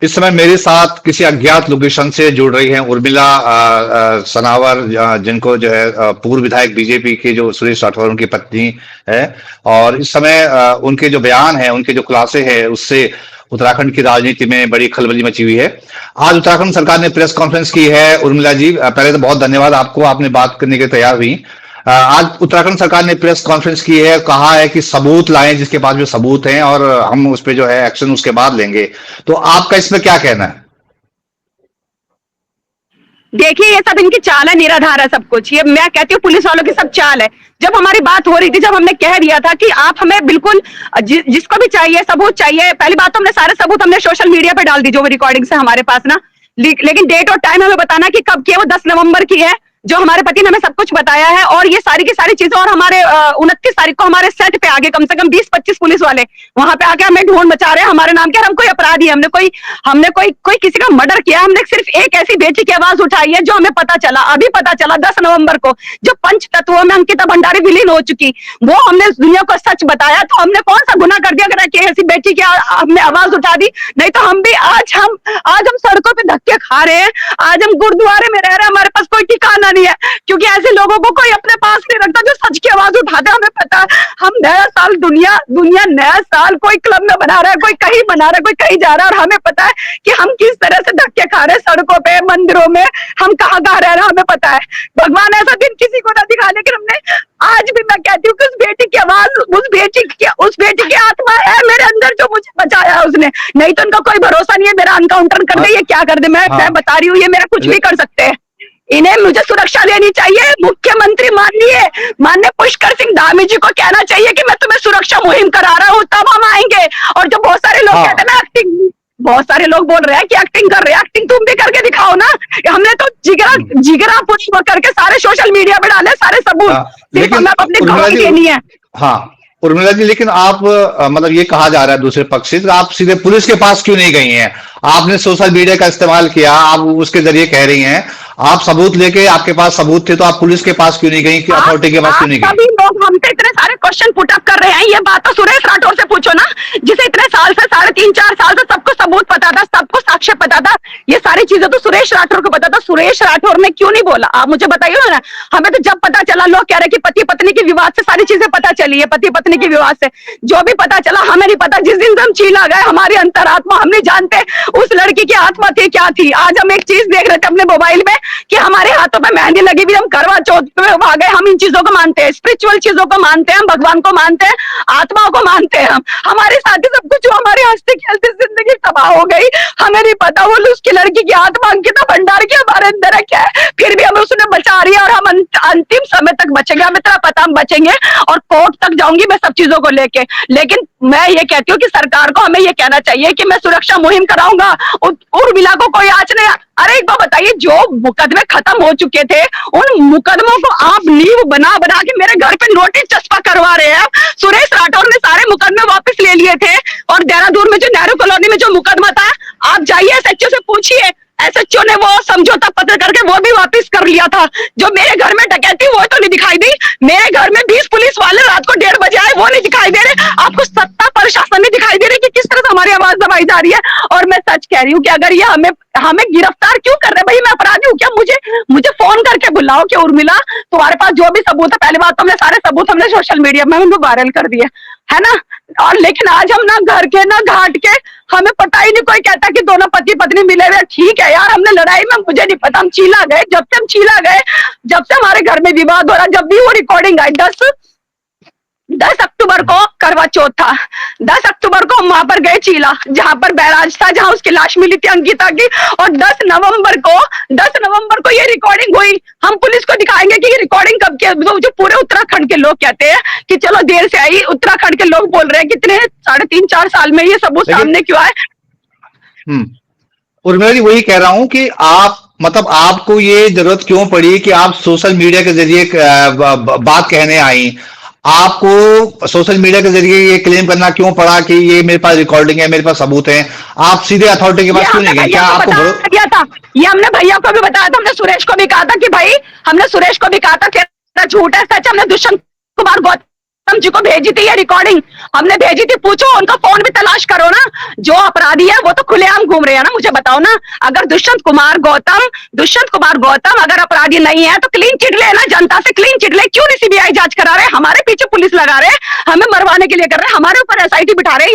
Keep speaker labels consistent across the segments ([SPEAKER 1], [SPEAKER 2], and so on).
[SPEAKER 1] इस समय मेरे साथ किसी अज्ञात लोकेशन से जुड़ रही हैं उर्मिला सनावर, जिनको जो है पूर्व विधायक बीजेपी के जो सुरेश राठौर उनकी पत्नी है। और इस समय उनके जो बयान है, उनके जो खुलासे हैं, उससे उत्तराखंड की राजनीति में बड़ी खलबली मची हुई है। आज उत्तराखंड सरकार ने प्रेस कॉन्फ्रेंस की है। उर्मिला जी, पहले तो बहुत धन्यवाद आपको, आपने बात करने के लिए तैयार हुई। आज उत्तराखंड सरकार ने प्रेस कॉन्फ्रेंस की है, कहा है कि सबूत लाएं, जिसके पास जो सबूत हैं, और हम उस पे जो है एक्शन उसके बाद लेंगे। तो आपका इसमें क्या कहना है?
[SPEAKER 2] देखिए, ये सब इनकी चाल है, निराधार है सब कुछ। ये मैं कहती हूँ पुलिस वालों की सब चाल है। जब हमारी बात हो रही थी, जब हमने कह दिया था कि आप हमें बिल्कुल जिसको भी चाहिए सबूत चाहिए, पहली बात तो हमने सारे सबूत हमने सोशल मीडिया पे डाल दी, जो भी रिकॉर्डिंग है हमारे पास ना। लेकिन डेट और टाइम हमें बताना कि कब की है। वो 10 नवंबर की है, जो हमारे पति ने हमें सब कुछ बताया है। और ये सारी की सारी चीजें, और हमारे 29 तारीख को हमारे सेट पे आगे कम से कम 20-25 पुलिस वाले वहां पे आके हमें ढूंढ मचा रहे हैं हमारे नाम के। हम कोई अपराधी है, हमने कोई किसी का मर्डर किया, हमने सिर्फ एक ऐसी बेटी की आवाज उठाई है जो हमें पता चला, अभी पता चला 10 नवंबर को, जो पंच तत्वों में अंकिता भंडारी विलीन हो चुकी, वो हमने दुनिया को सच बताया। तो हमने कौन सा गुनाह कर दिया अगर ऐसी बेटी की हमने आवाज उठा दी? नहीं तो हम भी आज हम सड़कों पे धक्के खा रहे हैं, आज हम गुरुद्वारे में रह रहे हैं, हमारे पास कोई ठिकाना नहीं है, क्योंकि ऐसे लोगों को कोई अपने पास नहीं रखता जो सच की आवाज उठाते हैं। हमें पता है, हम नया साल दुनिया नया साल कोई क्लब में बना रहा है, कोई कहीं बना रहा है, कोई कहीं जा रहा है, और हमें पता है कि हम किस तरह से धक्के खा रहे हैं सड़कों पे, मंदिरों में, हम कहाँ रह रहे हैं, हमें पता है। भगवान ऐसा दिन किसी को ना दिखा, लेकिन हमने आज भी, मैं कहती हूँ कि उस बेटी की आवाज, उस बेटी की आत्मा है मेरे अंदर जो मुझे बचाया है उसने। नहीं तो उनका कोई भरोसा नहीं है, मेरा एनकाउंटर कर दे, ये क्या कर दे। मैं बता रही हूँ, ये मेरा कुछ भी कर सकते हैं। इन्हें मुझे सुरक्षा देनी चाहिए। मुख्यमंत्री माननीय पुष्कर सिंह धामी जी को कहना चाहिए कि मैं तुम्हें सुरक्षा मुहिम करा रहा हूँ, तब हम आएंगे। और जो बहुत सारे लोग कहते हैं ना एक्टिंग, बहुत सारे लोग बोल रहे हैं कि एक्टिंग कर रहे हैं, एक्टिंग तुम भी करके दिखाओ ना। हमने तो जिगरा पुश करके सारे सोशल मीडिया पे डाले सारे सबूत, सिर्फ हमें अपनी गवाही देनी है।
[SPEAKER 1] हाँ उर्मिला जी, लेकिन आप मतलब ये कहा जा रहा है दूसरे पक्ष से, आप सीधे पुलिस के पास क्यों नहीं गई हैं? आपने सोशल मीडिया का इस्तेमाल किया, आप उसके जरिए कह रही हैं, आप सबूत लेके, आपके पास सबूत थे, तो आप पुलिस के पास क्यों नहीं गई, कि अथॉरिटी के पास क्यों नहीं गई?
[SPEAKER 2] सभी लोग हमसे इतने सारे क्वेश्चन पुट अप कर रहे हैं, ये बात तो सुरेश राठौर से पूछो ना, जिसे इतने साल से, 3.5-4 साल से सबको सबूत पता था, सबको साक्ष्य पता था, ये सारी चीजें तो सुरेश राठौर को पता था। सुरेश राठौर ने क्यों नहीं बोला, आप मुझे बताइए ना। हमें तो जब पता चला, लोग कह रहे कि पति पत्नी के विवाद से सारी चीजें पता चली है, पति पत्नी के विवाद से जो भी पता चला, हमें नहीं पता। जिस दिन हम चीला गए, हमारी अंतरात्मा, हम नहीं जानते उस लड़की की आत्मा थी क्या थी। आज हम एक चीज देख रहे थे अपने मोबाइल में कि हमारे हाथों पे मेहंदी लगी हुई, हम करवा चौथ पे आ गए। हम इन चीजों को मानते हैं, स्पिरिचुअल चीजों को मानते हैं, हम भगवान को मानते हैं, आत्माओं को मानते हैं। हम हमारे साथ ही सब कुछ, जो हमारी हंसते खेलते जिंदगी तबाह हो गई, हमें नहीं पता वो उसकी लड़की की आत्मा अंकिता भंडारी की हमारे अंदर है क्या है, फिर भी हमें उसने बचा रही है, और हम अंतिम समय तक बचेंगे। हमें इतना पता हम बचेंगे, और कोर्ट तक जाऊंगी मैं सब चीजों को लेके। लेकिन मैं ये कहती हूँ कि सरकार को हमें ये कहना चाहिए कि मैं सुरक्षा मुहिम कराऊंगा, उर्मिला को कोई आज नहीं। अरे एक बार बताइए, जो मुकदमे खत्म हो चुके थे, उन मुकदमों को आप नींव बना बना के मेरे घर पे नोटिस चस्पा करवा रहे हैं। सुरेश राठौर ने सारे मुकदमे वापस ले लिए थे, और देहरादून में जो नेहरू कॉलोनी में जो मुकदमा था, आप जाइए एसएचओ से पूछिए, एसएचओ ने वो समझौता पत्र करके वो भी वापस कर लिया था। जो मेरे घर में डकैती, वो तो नहीं दिखाई दी। मेरे घर में 20 पुलिस वाले रात को 1:30 बजे आए, वो नहीं दिखाई दे रहे। आपको सत्ता प्रशासन नहीं दिखाई दे रही कि किस तरह से हमारी आवाज दबाई जा रही है। और मैं सच कह रही हूँ कि अगर ये हमें गिरफ्तार क्यों कर रहे? भाई मैं अपराधी हूँ क्या? मुझे फोन करके बुलाओ कि उर्मिला, तुम्हारे पास जो भी सबूत है, पहली बात तो हमने सारे सबूत हमने सोशल मीडिया में हमने वायरल कर दिए, है ना। और लेकिन आज हम ना घर के ना घाट के, हमें पता ही नहीं, कोई कहता कि दोनों पति पत्नी मिले हुए। ठीक है यार, हमने लड़ाई में, मुझे नहीं पता, हम चीला गए। जब से हम चीला गए, जब से हमारे घर में विवाद हो रहा, जब भी वो रिकॉर्डिंग आई, 10 अक्टूबर को करवा चौथ था, 10 अक्टूबर को हम वहां पर गए चीला, जहां पर बैराज था, जहां उसकी लाश मिली थी अंकिता की। और 10 नवंबर को ये रिकॉर्डिंग हुई। हम पुलिस को दिखाएंगे कि ये रिकॉर्डिंग कब की। जो पूरे उत्तराखंड के लोग कहते हैं कि चलो देर से आई, उत्तराखंड के लोग बोल रहे हैं कितने 3.5-4 साल में ये सबूत सामने क्यों आए।
[SPEAKER 1] उर्मिला जी, वही कह रहा हूं कि आप, मतलब आपको ये जरूरत क्यों पड़ी कि आप सोशल मीडिया के जरिए बात कहने आई? आपको सोशल मीडिया के जरिए ये क्लेम करना क्यों पड़ा कि ये मेरे पास रिकॉर्डिंग है, मेरे पास सबूत है? आप सीधे अथॉरिटी के पास क्यों नहीं गए? क्या आपको
[SPEAKER 2] गया था? ये हमने भैया को भी बताया था, हमने सुरेश को भी कहा था कि भाई, हमने सुरेश को भी कहा था कि झूठ है, सच। हमने दुष्यंत कुमार गौतम जी को भेजी थी ये रिकॉर्डिंग, हमने भेजी थी, पूछो उनका फोन भी तलाश करो ना। जो अपराधी है वो तो खुलेआम घूम रहे हैं ना, मुझे बताओ ना। अगर दुष्यंत कुमार गौतम अगर अपराधी नहीं है तो क्लीन चिट ले ना, जनता से क्लीन चिट ले। क्यों नहीं सीबीआई जांच करा रहे? हमारे पीछे पुलिस लगा रहे हैं, हमें मरवाने के लिए कर रहे हैं, हमारे ऊपर एसआईटी बिठा रहे हैं।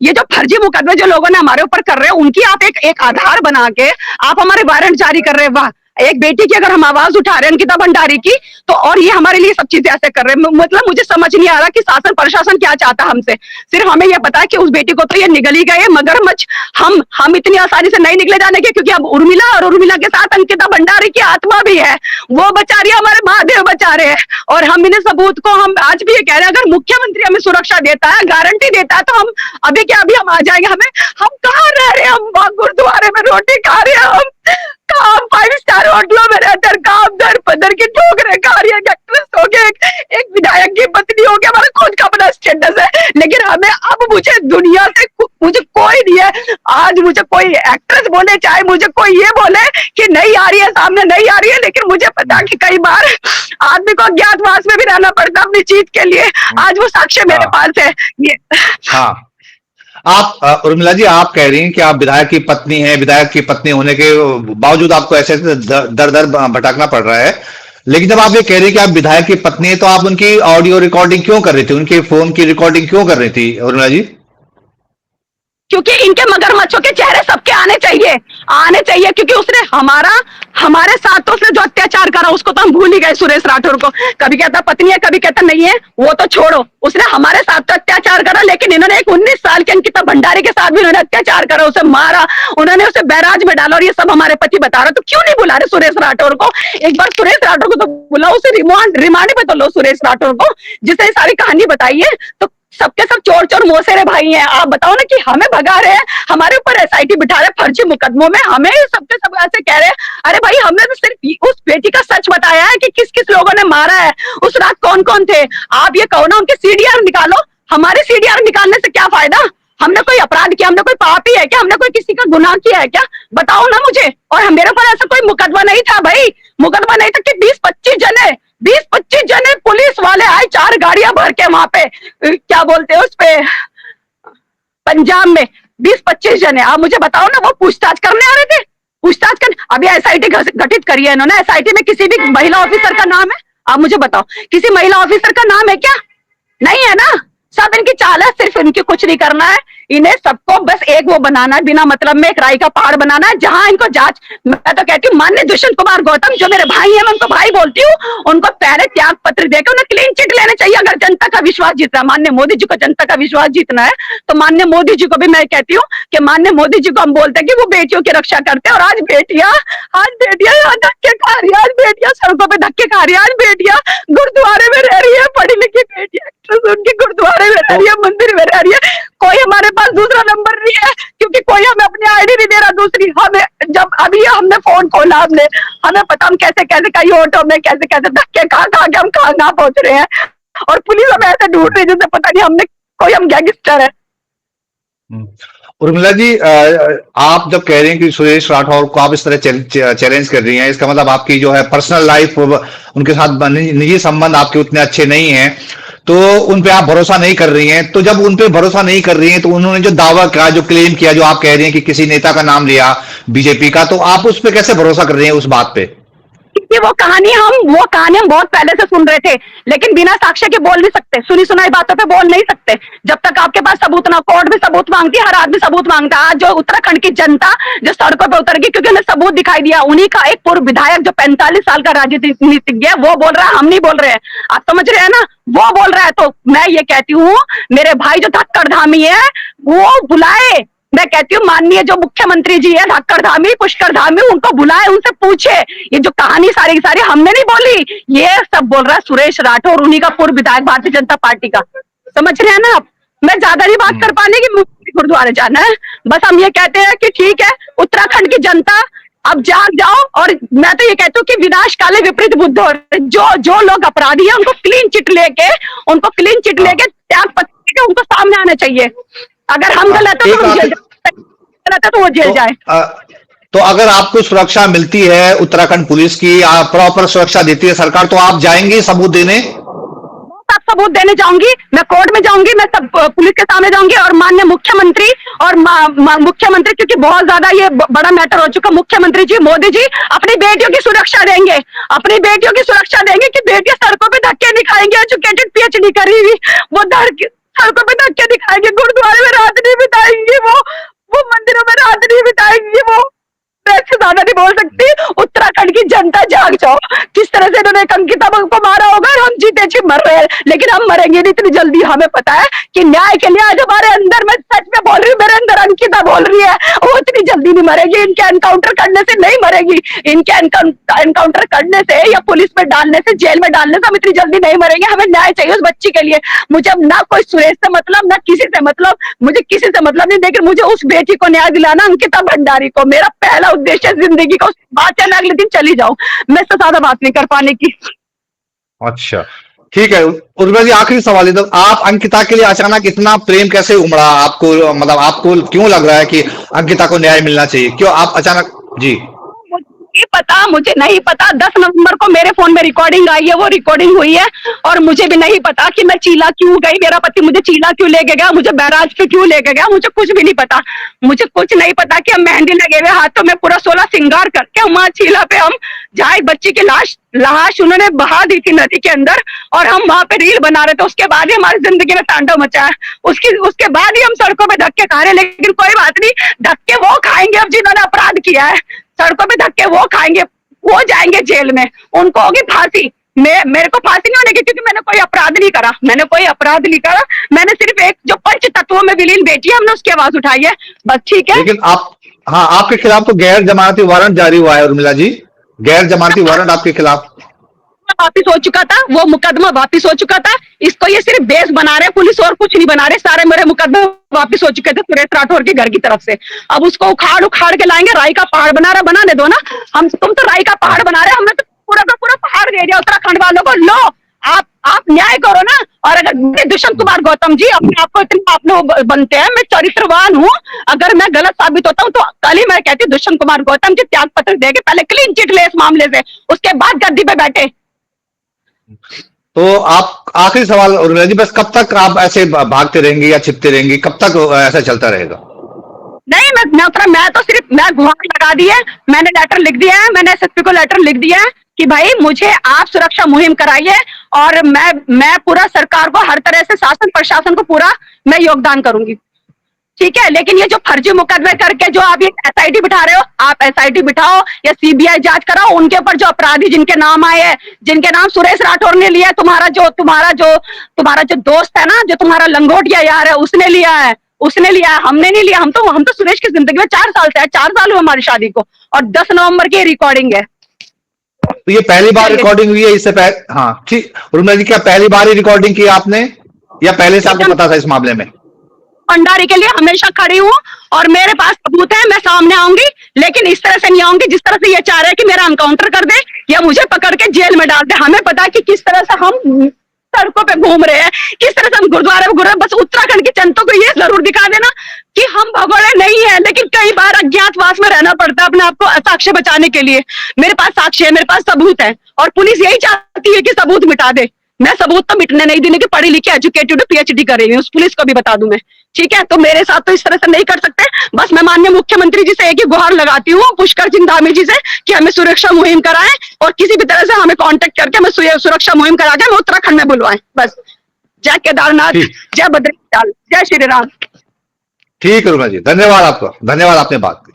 [SPEAKER 2] ये जो फर्जी मुकदमे जो लोगों ने हमारे ऊपर कर रहे हैं, उनकी आप एक आधार बना के आप हमारे वारंट जारी कर रहे हैं। वाह, एक बेटी की अगर हम आवाज उठा रहे हैं अंकिता भंडारी की, तो और ये हमारे लिए सब चीजें ऐसे कर रहे हैं। मतलब मुझे समझ नहीं आ रहा कि शासन प्रशासन क्या चाहता हमसे। सिर्फ हमें यह पता है कि उस बेटी को तो ये निगल ही गए, मगरमच्छ हम इतनी आसानी से नहीं निकले जाने के, क्योंकि अब उर्मिला और उर्मिला के साथ अंकिता भंडारी की आत्मा भी है, वो बचा रही है, हमारे महादेव बचा रहे हैं। और हम इन्हें सबूत को हम आज भी ये कह रहे हैं, अगर मुख्यमंत्री हमें सुरक्षा देता है, गारंटी देता है, तो हम अभी क्या अभी हम आ जाएंगे। हम कहाँ रह रहे हैं? हम गुरुद्वारे में रोटी खा रहे हैं, हम काम 5 स्टार होटलों में रहकर काम दर पदर की ठोकरें खा रही है। एक्ट्रेस हो गए, एक विधायक की पत्नी हो गया, हमारा खुद का अपना स्टेटस है, लेकिन हमें अब मुझे दुनिया से मुझे कोई नहीं है। आज मुझे कोई एक्ट्रेस बोले, चाहे मुझे कोई ये बोले कि नहीं आ रही है, सामने नहीं आ रही है, लेकिन मुझे पता कि कई बार आदमी को अज्ञातवास में भी रहना पड़ता अपनी चीज के लिए। आज वो साक्ष्य मेरे पास है। ये
[SPEAKER 1] हाँ, आप उर्मिला जी, आप कह रही हैं कि आप विधायक की पत्नी हैं, विधायक की पत्नी होने के बावजूद आपको ऐसे दर दर भटकना पड़ रहा है। लेकिन जब आप ये कह रही हैं कि आप विधायक की पत्नी है, तो आप उनकी ऑडियो रिकॉर्डिंग क्यों कर रही थी, उनके फोन की रिकॉर्डिंग क्यों कर रही थी उर्मिला जी?
[SPEAKER 2] क्योंकि इनके मगरमच्छों के चेहरे सबके आने चाहिए, क्योंकि उसने हमारे साथ तो उसने जो अत्याचार करा उसको तो हम भूल ही गए। सुरेश राठौर को कभी कहता पत्नी है, कभी कहता नहीं है, वो तो छोड़ो, उसने हमारे साथ तो अत्याचार करा, लेकिन इन्होंने एक 19 साल के अंकिता भंडारी के साथ भी इन्होंने अत्याचार करा, उसे मारा, उन्होंने उसे बैराज में डाला, और ये सब हमारे पति बता रहे। तो क्यों नहीं बुला रहे सुरेश राठौर को? एक बार सुरेश राठौर को तो बुलाओ, उसे रिमांड पे तो लो सुरेश राठौर को, जिसने सारी कहानी बताई है। तो सबके सब चोर चोर मोसेरे भाई हैं। आप बताओ ना कि हमें भगा रहे हैं, हमारे ऊपर एसआईटी बिठा रहे फर्जी मुकदमों में, हमें सबके सब ऐसे कह रहे हैं। अरे भाई, हमने तो सिर्फ उस बेटी का सच बताया है कि किस किस लोगों ने मारा है, उस रात कौन कौन थे। आप ये कहो ना उनके सीडीआर निकालो, हमारे सीडीआर निकालने से क्या फायदा? हमने कोई अपराध किया, हमने कोई पापी है क्या, हमने कोई किसी का गुनाह किया है क्या? बताओ ना मुझे। और मेरे ऊपर ऐसा कोई मुकदमा नहीं था भाई, मुकदमा नहीं था कि 20-25 जने पुलिस वाले आए, 4 गाड़ियां भर के वहां पे, क्या बोलते हैं उस पे, पंजाब में 20-25 जने। आप मुझे बताओ ना, वो पूछताछ करने आ रहे थे? पूछताछ करने अभी एसआईटी गठित करी है इन्होंने। एसआईटी में किसी भी महिला ऑफिसर का नाम है? आप मुझे बताओ, किसी महिला ऑफिसर का नाम है क्या? नहीं है ना। सब इनकी चाल है, सिर्फ इनकी कुछ नहीं करना है, इन्हें सबको बस एक वो बनाना है, बिना मतलब में एक राई का पहाड़ बनाना है, जहां इनको जांच। मैं तो कहती हूँ माननीय दुष्यंत कुमार गौतम, जो मेरे भाई हैं, मैं उनको भाई बोलती हूँ, उनको पहले त्याग पत्र देकर उन्हें क्लीन चिट लेने चाहिए। अगर जनता का विश्वास जीतना है, माननीय मोदी जी को जनता का विश्वास जीतना है, तो माननीय मोदी जी को भी मैं कहती हूँ कि माननीय मोदी जी को हम बोलते हैं कि वो बेटियों की रक्षा करते हैं। और आज बेटियां यहाँ धक्के खा रही है, आज बेटियां सड़कों पे धक्के खा रही है, आज बेटियां गुरुद्वारे में रह रही है, पढ़ी लिखी बेटियां उनकी गुरुद्वारे में रह रही है, मंदिर में रह रही है। कोई हमारे पास दूसरा नंबर नहीं है, क्योंकि कोई हमें अपनी आईडी नहीं दे रहा दूसरी। हमें जब अभी हमने फोन खोला, हमें पता हम कैसे कैसे कई ऑटो में कैसे कैसे धक्के खा खा के हम कहाँ पहुंच रहे हैं, और पुलिस हमें ऐसे ढूंढ रही है जैसे पता नहीं हम गैंगस्टर है।
[SPEAKER 1] उर्मिला जी, आप जब कह रहे हैं कि सुरेश राठौर को आप इस तरह चैलेंज कर रही हैं, इसका मतलब आपकी जो है पर्सनल लाइफ, उनके साथ निजी संबंध आपके उतने अच्छे नहीं हैं, तो उन पे आप भरोसा नहीं कर रही हैं। तो जब उन पे भरोसा नहीं कर रही हैं, तो उन्होंने जो दावा किया, जो क्लेम किया, जो आप कह रही हैं कि किसी नेता का नाम लिया बीजेपी का, तो आप उस पे कैसे भरोसा कर रही हैं उस बात पे?
[SPEAKER 2] कि वो कहानी हम बहुत पहले से सुन रहे थे, लेकिन बिना साक्ष्य के बोल नहीं सकते, सुनी सुनाई बातों पे बोल नहीं सकते। जब तक आपके पास सबूत ना, कोर्ट भी सबूत मांगती है, हर आदमी सबूत मांगता है। आज जो उत्तराखंड की जनता जो सड़कों पे उतर गई, क्योंकि उन्हें सबूत दिखाई दिया, उन्हीं का एक पूर्व विधायक जो 45 साल का राजनीतिज्ञ है, वो बोल रहा है, हम नहीं बोल रहे हैं। आप समझ रहे हैं ना, वो बोल रहा है। तो मैं ये कहती हूँ, मेरे भाई जो धक्कड़ धामी है, वो बुलाए। मैं कहती हूँ माननीय जो मुख्यमंत्री जी है, धक्कड़ धामी, पुष्कर धामी, उनको बुलाए, उनसे पूछे। ये जो कहानी सारी की सारी हमने नहीं बोली, ये सब बोल रहा है सुरेश राठौर, उन्हीं का पूर्व विधायक भारतीय जनता पार्टी का। समझ रहे हैं ना आप? मैं ज्यादा नहीं बात कर पाने की, गुरुद्वारे जाना है। बस हम ये कहते हैं कि ठीक है, उत्तराखंड की जनता अब जाग जाओ। और मैं तो ये कहती हूँ कि विनाश काले विपरीत बुद्धि हो, जो लोग अपराधी है, उनको क्लीन चिट लेके त्याग पत्र लेके उनको सामने आना चाहिए। अगर हम गलत है तो वो जेल जाए।
[SPEAKER 1] तो अगर आपको सुरक्षा मिलती है, उत्तराखंड पुलिस की प्रॉपर सुरक्षा देती है सरकार, तो आप जाएंगे सबूत देने?
[SPEAKER 2] सब सबूत देने जाऊंगी, मैं कोर्ट में जाऊंगी, मैं सब पुलिस के सामने जाऊंगी और माननीय मुख्यमंत्री और मुख्यमंत्री, क्योंकि बहुत ज्यादा ये बड़ा मैटर हो चुका, मुख्यमंत्री जी, मोदी जी अपनी बेटियों की सुरक्षा देंगे, अपनी बेटियों की सुरक्षा देंगे कि बेटियां सड़कों पे धक्के नहीं खाएंगे, एजुकेटेड पीएचडी करी हुई वो सड़कों पे धक्के दिखाएंगे, गुरुद्वारे में रात नहीं बिताएंगी, वो मंदिरों में रात नहीं बिताएंगी, वो मैं इससे ज्यादा नहीं बोल सकती। उत्तराखंड की जनता जाग जाओ, किस तरह से इन्होंने अंकिता को मारा होगा और हम जीते जी मर रहे हैं, लेकिन हम मरेंगे नहीं इतनी जल्दी। हमें पता है कि न्याय के लिए आज हमारे अंदर, मैं सच में बोल रही हूँ, मेरे अंदर अंकिता बोल रही है, वो इतनी जल्दी नहीं मरेगी, इनके एनकाउंटर करने से नहीं मरेगी, इनके एनकाउंटर करने से या पुलिस में डालने से, जेल में डालने से हम इतनी जल्दी नहीं मरेंगे। हमें न्याय चाहिए उस बच्ची के लिए। मुझे ना कोई सुरेश से मतलब, ना किसी से मतलब, मुझे किसी से मतलब नहीं, लेकिन मुझे उस बेटी को न्याय दिलाना, अंकिता भंडारी को। मेरा पहला उद्देश्य जिंदगी का, बात है ना अगले दिन चली जाऊं, मैं इससे ज्यादा बात नहीं कर पाने की।
[SPEAKER 1] अच्छा, ठीक है उर्मिला जी, आखिरी सवाल है, तो आप अंकिता के लिए अचानक इतना प्रेम कैसे उमड़ा आपको, मतलब आपको क्यों लग रहा है कि अंकिता को न्याय मिलना चाहिए, क्यों आप अचानक? जी,
[SPEAKER 2] मुझे नहीं पता 10 नवंबर को मेरे फोन में रिकॉर्डिंग आई है, वो रिकॉर्डिंग हुई है, और मुझे भी नहीं पता कि मैं चीला क्यों गई, मेरा पति मुझे चीला क्यों लेके गया, मुझे बैराज पे क्यों लेके गया, मुझे कुछ भी नहीं पता। मुझे कुछ नहीं पता कि हम मेहंदी लगे हुए हाथों में पूरा 16 श्रृंगार करके वहां चीला पे हम, जहाँ एक बच्ची की लाश उन्होंने बहा दी थी नदी के अंदर, और हम वहां पे रील बना रहे थे। उसके बाद ही हमारी जिंदगी में तांडव मचा है, उसके बाद ही हम सड़कों पे धक्के खा रहे हैं। लेकिन कोई बात नहीं, धक्के वो खाएंगे अब जिन्होंने अपराध किया है, सड़कों पे धक्के वो खाएंगे, वो जाएंगे जेल में, उनको होगी फांसी। मेरे को फांसी नहीं होने की, क्योंकि मैंने कोई अपराध नहीं करा, मैंने सिर्फ एक जो पंच तत्वों में विलीन बेटी है, हमने उसकी आवाज उठाई है, बस। ठीक है,
[SPEAKER 1] लेकिन आप, हाँ, आपके खिलाफ तो गैर जमानती वारंट जारी हुआ है उर्मिला जी, गैर जमानती वारंट आपके खिलाफ
[SPEAKER 2] वापिस हो चुका था, वो मुकदमा वापिस हो चुका था। इसको ये सिर्फ बेस बना रहे पुलिस, और कुछ नहीं बना रहे। सारे मेरे मुकदमे वापिस हो चुके थे सुरेश राठौर के घर की तरफ से। अब उसको उखाड़ के लाएंगे, राई का पहाड़ बनाने दो ना। तुम तो राई का पहाड़ बना रहे, हमने तो पूरा का पूरा पहाड़ दे दिया उत्तराखंड वालों को। लो, आप न्याय करो ना। और अगर दुष्यंत कुमार गौतम जी अपने आप को इतना आप लोग बनते हैं, मैं चरित्रवान हूँ, अगर मैं गलत साबित होता हूँ तो कल ही मैं कहती हूँ दुष्यंत कुमार गौतम जी त्याग पत्र देके पहले क्लीन चिट ले इस मामले से, उसके बाद गद्दी पे बैठे।
[SPEAKER 1] तो आप, आखिरी सवाल उर्मिला जी, बस कब तक आप ऐसे भागते रहेंगे या छिपते रहेंगे, कब तक ऐसा चलता रहेगा?
[SPEAKER 2] नहीं, मैं तो सिर्फ मैं गुहार लगा दी है, मैंने लेटर लिख दिया है, मैंने एसएसपी को लेटर लिख दिया है कि भाई मुझे आप सुरक्षा मुहिम कराइए, और मैं पूरा सरकार को हर तरह से, शासन प्रशासन को पूरा मैं योगदान करूंगी। ठीक है, लेकिन ये जो फर्जी मुकदमे करके जो आप ये एसआईटी बिठा रहे हो, आप एसआईटी बिठाओ या सीबीआई जांच कराओ, उनके ऊपर जो अपराधी जिनके नाम आए हैं, जिनके नाम सुरेश राठौर ने लिया, तुम्हारा जो दोस्त है ना, जो तुम्हारा लंगोटिया यार है, उसने लिया है, हमने नहीं लिया। हम तो सुरेश की जिंदगी में 4 साल से है, 4 साल हुए हमारी शादी को, और 10 नवंबर की रिकॉर्डिंग है।
[SPEAKER 1] तो ये पहली बार रिकॉर्डिंग हुई है इससे पहले? हाँ ठीक, उर्मिला जी, क्या पहली बार ही रिकॉर्डिंग की आपने, या पहले से आपको पता था इस मामले में?
[SPEAKER 2] भंडारी के लिए हमेशा खड़ी हूँ, और मेरे पास सबूत है, मैं सामने आऊंगी, लेकिन इस तरह से नहीं आऊंगी जिस तरह से ये चाह रहे हैं कि मेरा एनकाउंटर कर दे या मुझे पकड़ के जेल में डाल दे। हमें पता है कि किस तरह से हम सड़कों पे घूम रहे हैं, किस तरह से हम गुरुद्वारे में घूम रहे हैं। बस उत्तराखंड की जनता को ये जरूर दिखा देना कि हम भगोड़े नहीं है, लेकिन कई बार अज्ञातवास में रहना पड़ता है अपने आप को साक्ष्य बचाने के लिए। मेरे पास साक्ष्य है, मेरे पास सबूत है, और पुलिस यही चाहती है कि सबूत मिटा दे। मैं सबूत तो मिटने नहीं देने की, पढ़ी लिखी एजुकेटेड पीएचडी कर रही हूँ, उस पुलिस को भी बता दूं मैं। ठीक है, तो मेरे साथ तो इस तरह से नहीं कर सकते। बस मैं माननीय मुख्यमंत्री जी से एक ही गुहार लगाती हूँ, पुष्कर सिंह धामी जी से, कि हमें सुरक्षा मुहिम कराएं, और किसी भी तरह से हमें कांटेक्ट करके हमें सुरक्षा मुहिम करा के हमें उत्तराखंड में बुलवाएं, बस। जय केदारनाथ, जय बद्रीनाथ, जय श्री राम।
[SPEAKER 1] ठीक है उर्मिला जी, धन्यवाद आपका, धन्यवाद, आपने बात की।